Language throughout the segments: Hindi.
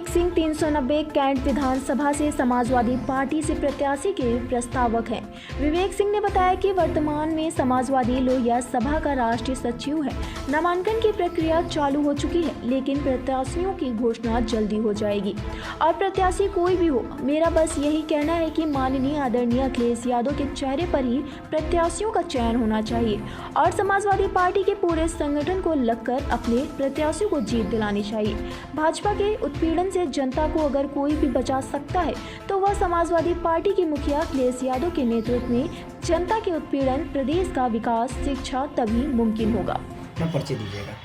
विवेक सिंह 390 कैंट विधानसभा से समाजवादी पार्टी से प्रत्याशी के प्रस्तावक हैं। विवेक सिंह ने बताया कि वर्तमान में समाजवादी लोहिया सभा का राष्ट्रीय सचिव है। नामांकन की प्रक्रिया चालू हो चुकी है, लेकिन प्रत्याशियों की घोषणा जल्दी हो जाएगी। और प्रत्याशी कोई भी हो, मेरा बस यही कहना है कि माननीय आदरणीय अखिलेश यादव के चेहरे पर ही प्रत्याशियों का चयन होना चाहिए और समाजवादी पार्टी के पूरे संगठन को लगकर अपने प्रत्याशियों को जीत दिलानी चाहिए। भाजपा के उत्पीड़न से जनता को अगर कोई भी बचा सकता है तो वह समाजवादी पार्टी के मुखिया अखिलेश यादव के नेतृत्व में जनता के उत्पीड़न, प्रदेश का विकास, शिक्षा तभी मुमकिन होगा। परिचय दीजिएगा।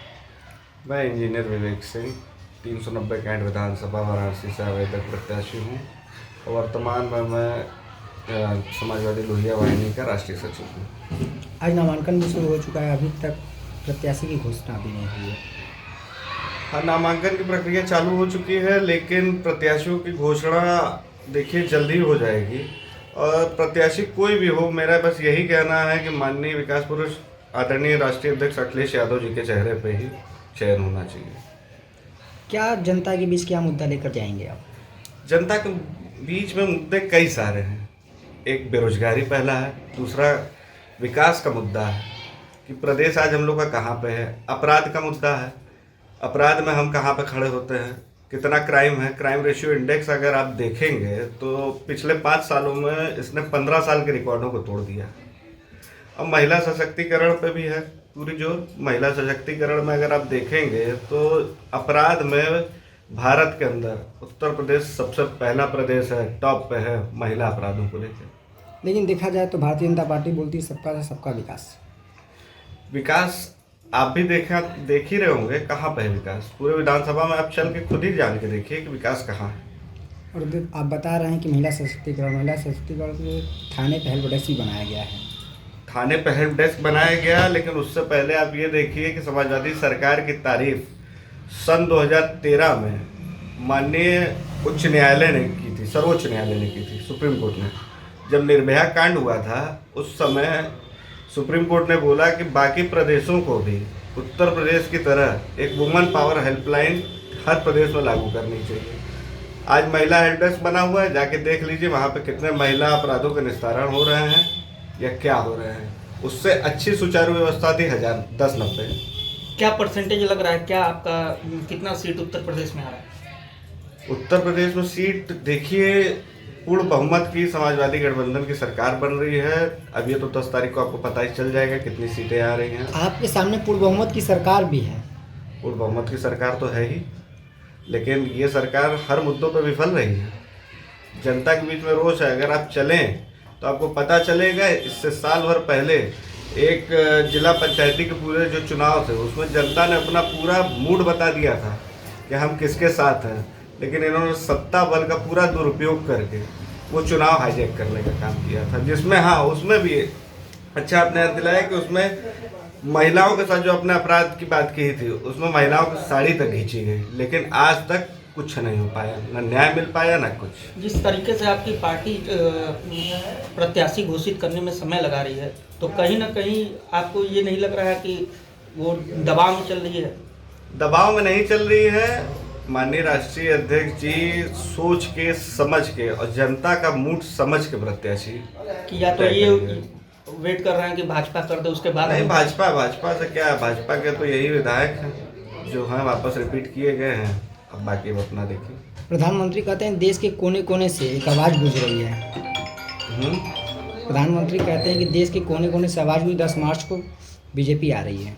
मैं इंजीनियर विवेक सिंह 390 कैंट विधानसभा वाराणसी से आवेदक प्रत्याशी हूँ। वर्तमान में मैं समाजवादी लोहिया वाहिनी का राष्ट्रीय सचिव हूँ। आज नामांकन भी शुरू हो चुका है, अभी तक प्रत्याशी की घोषणा भी नहीं हुई है। हाँ, नामांकन की प्रक्रिया चालू हो चुकी है, लेकिन प्रत्याशियों की घोषणा देखिए जल्दी हो जाएगी। और प्रत्याशी कोई भी हो, मेरा बस यही कहना है कि माननीय विकास पुरुष आदरणीय राष्ट्रीय अध्यक्ष अखिलेश यादव जी के चेहरे पे ही चयन होना चाहिए। क्या जनता के बीच क्या मुद्दा लेकर जाएंगे आप? जनता के बीच में मुद्दे कई सारे हैं। एक बेरोजगारी पहला है, दूसरा विकास का मुद्दा है कि प्रदेश आज हम लोग का कहाँ पे है। अपराध का मुद्दा है, अपराध में हम कहाँ पे खड़े होते हैं, कितना क्राइम है। क्राइम रेशियो इंडेक्स अगर आप देखेंगे तो पिछले 5 सालों में इसने 15 साल के रिकॉर्डों को तोड़ दिया। अब महिला सशक्तिकरण पे भी है पूरी जोर। महिला सशक्तिकरण में अगर आप देखेंगे तो अपराध में भारत के अंदर उत्तर प्रदेश सबसे पहला प्रदेश है, टॉप पे है महिला अपराधों को लेकर। लेकिन देखा जाए तो भारतीय जनता पार्टी बोलती है सबका से सबका विकास। विकास आप भी देख ही रहे होंगे कहाँ पे है विकास। पूरे विधानसभा में आप चल के खुद ही जान के देखिए कि विकास कहाँ है। और आप बता रहे हैं कि महिला सशक्तिकरण को थाने पे हेल्प डेस्क भी बनाया गया है। थाने पे हेल्प डेस्क बनाया गया, लेकिन उससे पहले आप ये देखिए कि समाजवादी सरकार की तारीफ सन 2013 में माननीय उच्च न्यायालय ने की थी, सर्वोच्च न्यायालय ने की थी, सुप्रीम कोर्ट ने। जब निर्भया कांड हुआ था उस समय सुप्रीम कोर्ट ने बोला कि बाकी प्रदेशों को भी उत्तर प्रदेश की तरह एक वुमेन पावर हेल्पलाइन हर प्रदेश में लागू करनी चाहिए। आज महिला हेल्प डेस्क बना हुआ है, जाके देख लीजिए वहाँ पे कितने महिला अपराधों के निस्तारण हो रहे हैं या क्या हो रहे हैं। उससे अच्छी सुचारू व्यवस्था थी 1090। क्या परसेंटेज लग रहा है, क्या आपका कितना सीट उत्तर प्रदेश में आ रहा है? उत्तर प्रदेश में सीट देखिए पूर्ण बहुमत की समाजवादी गठबंधन की सरकार बन रही है। अब ये तो 10 तारीख को आपको पता ही चल जाएगा कितनी सीटें आ रही हैं। आपके सामने पूर्ण बहुमत की सरकार भी है। पूर्ण बहुमत की सरकार तो है ही, लेकिन ये सरकार हर मुद्दों पर विफल रही है। जनता के बीच में रोष है। अगर आप चलें तो आपको पता चलेगा, इससे साल भर पहले एक जिला पंचायती के पूरे जो चुनाव थे उसमें जनता ने अपना पूरा मूड बता दिया था कि हम किसके साथ हैं, लेकिन इन्होंने सत्ता बल का पूरा दुरुपयोग करके वो चुनाव हाईजैक करने का काम किया था। जिसमें हाँ, उसमें भी अच्छा आपने याद दिलाया कि उसमें महिलाओं के साथ जो अपने अपराध की बात की थी उसमें महिलाओं की साड़ी तक खींची गई, लेकिन आज तक कुछ नहीं हो पाया, ना न्याय मिल पाया ना कुछ। जिस तरीके से आपकी पार्टी प्रत्याशी घोषित करने में समय लगा रही है, तो कहीं ना कहीं आपको ये नहीं लग रहा है कि वो दबाव में चल रही है? दबाव में नहीं चल रही है। माननीय राष्ट्रीय अध्यक्ष जी सोच के, समझ के और जनता का मूड समझ के प्रत्याशी कि या तो ये वेट कर रहे हैं कि भाजपा कर दे उसके बाद? नहीं, भाजपा से क्या, भाजपा के तो यही विधायक हैं जो हैं वापस रिपीट किए गए हैं। अब बाकी अब अपना देखिए। प्रधानमंत्री कहते हैं देश के कोने कोने से एक आवाज़ गूंज रही है। प्रधानमंत्री कहते हैं कि देश के कोने कोने से आवाज़ हुई, 10 मार्च को बीजेपी आ रही है।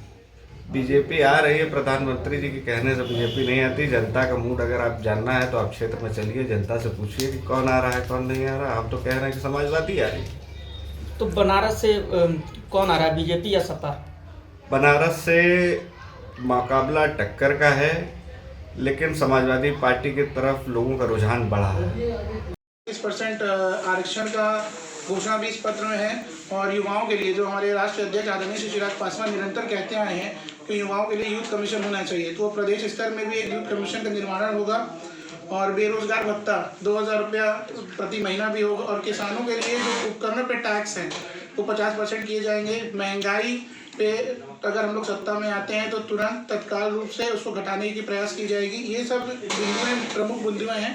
बीजेपी आ रही है, प्रधानमंत्री जी के कहने से बीजेपी नहीं आती। जनता का मूड अगर आप जानना है तो आप क्षेत्र में चलिए, जनता से पूछिए कि कौन आ रहा है कौन नहीं आ रहा। आप तो कह रहे हैं कि समाजवादी आ रही है। तो बनारस से कौन आ रहा है, बीजेपी या सपा? बनारस से मुकाबला टक्कर का है, लेकिन समाजवादी पार्टी की तरफ लोगों का रुझान बढ़ा है। 20% आरक्षण का घोषणा भी इस पत्र में है। और युवाओं के लिए जो हमारे राष्ट्रीय अध्यक्ष आदरणीय श्री चिराग पासवान निरंतर कहते आए हैं कि युवाओं के लिए यूथ कमीशन होना चाहिए, तो प्रदेश स्तर में भी एक यूथ कमीशन का निर्माण होगा। और बेरोजगार भत्ता 2000 रुपया प्रति महीना भी होगा। और किसानों के लिए जो उपकरणों पर टैक्स हैं वो 50% किए जाएंगे। महंगाई पे अगर हम लोग सत्ता में आते हैं तो तुरंत तत्काल रूप से उसको घटाने की प्रयास की जाएगी। ये सब बिंदुएं प्रमुख बिंदुएं हैं।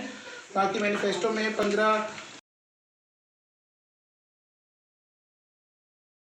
बाकी मैनिफेस्टो में 15